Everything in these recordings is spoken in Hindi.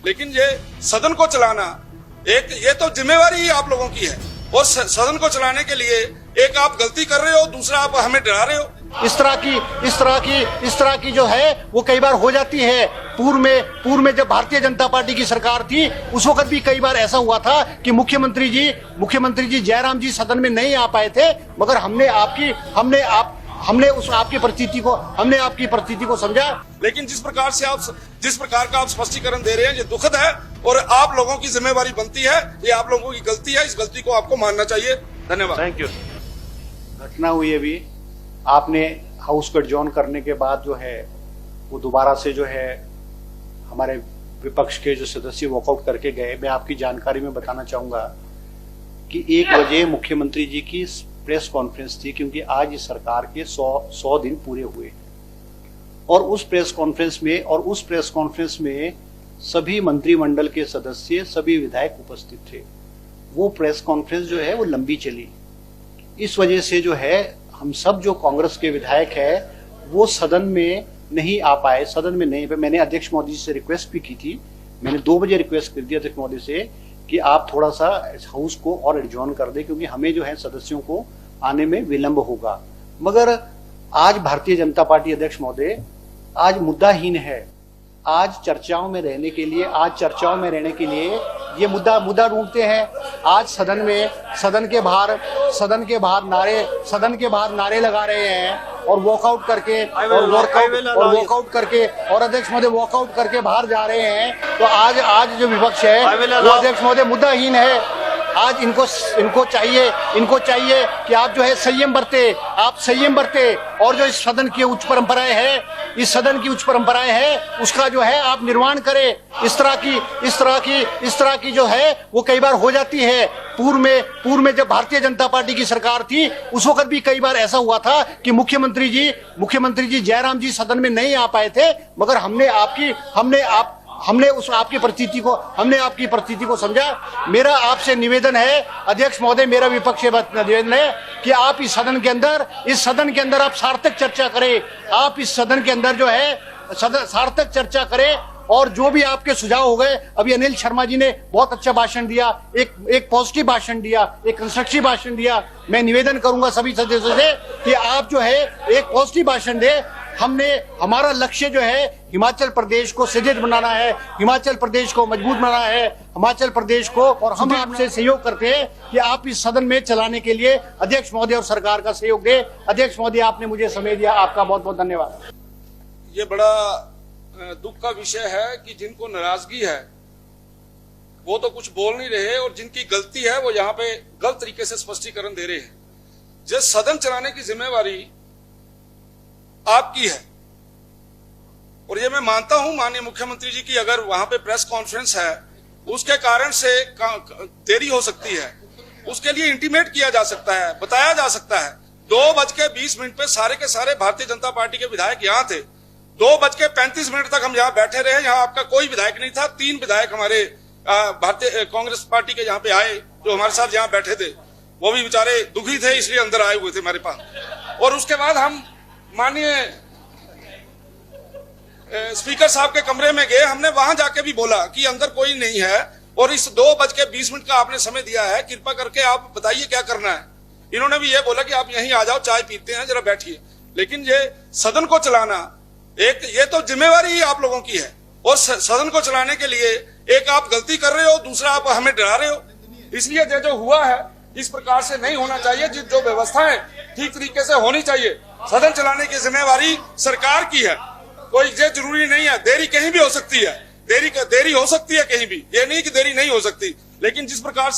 लेकिन ये सदन को चलाना ये तो जिम्मेवारी ही आप लोगों की है। और सदन को चलाने के लिए एक आप गलती कर रहे हो, दूसरा आप हमें डरा रहे हो। इस तरह की जो है वो कई बार हो जाती है। पूर्व में जब भारतीय जनता पार्टी की सरकार थी उस वक्त भी कई बार ऐसा हुआ था कि मुख्यमंत्री जी जयराम जी सदन में नहीं आ पाए थे, मगर हमने आपकी परिस्थिति को समझा। लेकिन जिस प्रकार का आप स्पष्टीकरण दे रहे हैं ये दुखद है और आप लोगों की जिम्मेवारी बनती है। ये आप लोगों की गलती है, इस गलती को आपको मानना चाहिए। धन्यवाद। Thank you. घटना हुई अभी आपने हाउस को एडजॉर्न करने के बाद जो है वो दोबारा से जो है हमारे विपक्ष के जो सदस्य वॉकआउट करके गए। मैं आपकी जानकारी में बताना चाहूंगा कि 1 बजे मुख्यमंत्री जी की प्रेस कॉन्फ्रेंस थी, क्योंकि आज इस सरकार के 100 दिन पूरे हुए और उस प्रेस कॉन्फ्रेंस में सभी मंत्रिमंडल के सदस्य, सभी विधायक उपस्थित थे। वो प्रेस कॉन्फ्रेंस जो है वो लंबी चली। इस वजह से जो है हम सब जो कांग्रेस के विधायक है वो सदन में नहीं आ पाए। मैंने अध्यक्ष महोदय से रिक्वेस्ट भी की थी। मैंने 2 बजे रिक्वेस्ट कर दी अध्यक्ष महोदय से कि आप थोड़ा सा हाउस को और एडजॉर्न कर दें, क्योंकि हमें जो है सदस्यों को आने में विलंब होगा। मगर आज भारतीय जनता पार्टी अध्यक्ष महोदय आज मुद्दाहीन है। आज चर्चाओं में रहने के लिए ये मुद्दा ढूंढते हैं। आज सदन के बाहर नारे लगा रहे हैं और वॉकआउट करके और अध्यक्ष महोदय वॉकआउट करके बाहर जा रहे हैं। तो आज जो विपक्ष है वो अध्यक्ष महोदय मुद्दाहीन है। आज इनको चाहिए कि आप जो है संयम बरते और जो इस सदन की उच्च परंपराएं हैं उसका जो है आप निर्माण करें। इस तरह की जो है वो कई बार हो जाती है। पूर्व में जब भारतीय जनता पार्टी की सरकार थी उस वक्त भी कई बार ऐसा हुआ था कि मुख्यमंत्री जी जयराम जी सदन में नहीं आ पाए थे, मगर हमने आपकी परिस्थिति को समझा। मेरा आपसे निवेदन है अध्यक्ष महोदय, मेरा विपक्ष से निवेदन है कि आप इस सदन के अंदर आप सार्थक चर्चा करें। आप इस सदन के अंदर जो है सार्थक चर्चा करें और जो भी आपके सुझाव हो गए। अभी अनिल शर्मा जी ने बहुत अच्छा भाषण दिया, एक पॉजिटिव भाषण दिया, एक कंस्ट्रक्टिव भाषण दिया। मैं निवेदन करूंगा सभी सदस्यों से कि आप जो है एक पॉजिटिव भाषण दे। हमारा लक्ष्य जो है हिमाचल प्रदेश को सजग बनाना है, हिमाचल प्रदेश को मजबूत बनाना है, हिमाचल प्रदेश को। और हम आपसे सहयोग करते हैं कि आप इस सदन में चलाने के लिए अध्यक्ष महोदय और सरकार का सहयोग दें। अध्यक्ष महोदय आपने मुझे समय दिया, आपका बहुत बहुत धन्यवाद। ये बड़ा दुख का विषय है कि जिनको नाराजगी है वो तो कुछ बोल नहीं रहे और जिनकी गलती है वो यहाँ पे गलत तरीके से स्पष्टीकरण दे रहे हैं। जिस सदन चलाने की जिम्मेवारी आपकी है और ये मैं मानता हूं माननीय मुख्यमंत्री जी की अगर वहां पे प्रेस कॉन्फ्रेंस है उसके कारण से देरी हो सकती है, उसके लिए इंटीमेट किया जा सकता है, बताया जा सकता है। 2:20 पे सारे के सारे भारतीय जनता पार्टी के विधायक यहाँ थे। 2:35 तक हम यहाँ बैठे रहे। यहाँ आपका कोई विधायक नहीं था। 3 विधायक हमारे भारतीय कांग्रेस पार्टी के यहाँ पे आए जो हमारे साथ यहाँ बैठे थे। वो भी बेचारे दुखी थे इसलिए अंदर आए हुए थे हमारे पास। और उसके बाद हम माननीय स्पीकर साहब के कमरे में गए। हमने वहां जाके भी बोला कि अंदर कोई नहीं है और इस 2:20 का आपने समय दिया है, कृपा करके आप बताइए क्या करना है। इन्होंने भी ये बोला कि आप यहीं आ जाओ, चाय पीते हैं, जरा बैठिए। लेकिन ये सदन को चलाना ये तो जिम्मेवारी ही आप लोगों की है और सदन को चलाने के लिए एक आप गलती कर रहे हो, दूसरा आप हमें डरा रहे हो। इसलिए जो हुआ है इस प्रकार से नहीं होना चाहिए। जो व्यवस्थाएं ठीक तरीके से होनी चाहिए। सदन चलाने की जिम्मेवारी सरकार की है। कोई ये जरूरी नहीं है, देरी कहीं भी हो सकती है, देरी हो सकती है कहीं भी, ये नहीं कि देरी नहीं हो सकती। लेकिन जिस प्रकार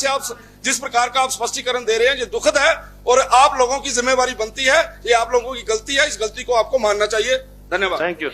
का आप स्पष्टीकरण दे रहे हैं ये दुखद है और आप लोगों की जिम्मेवारी बनती है। ये आप लोगों की गलती है, इस गलती को आपको मानना चाहिए। धन्यवाद। Thank you.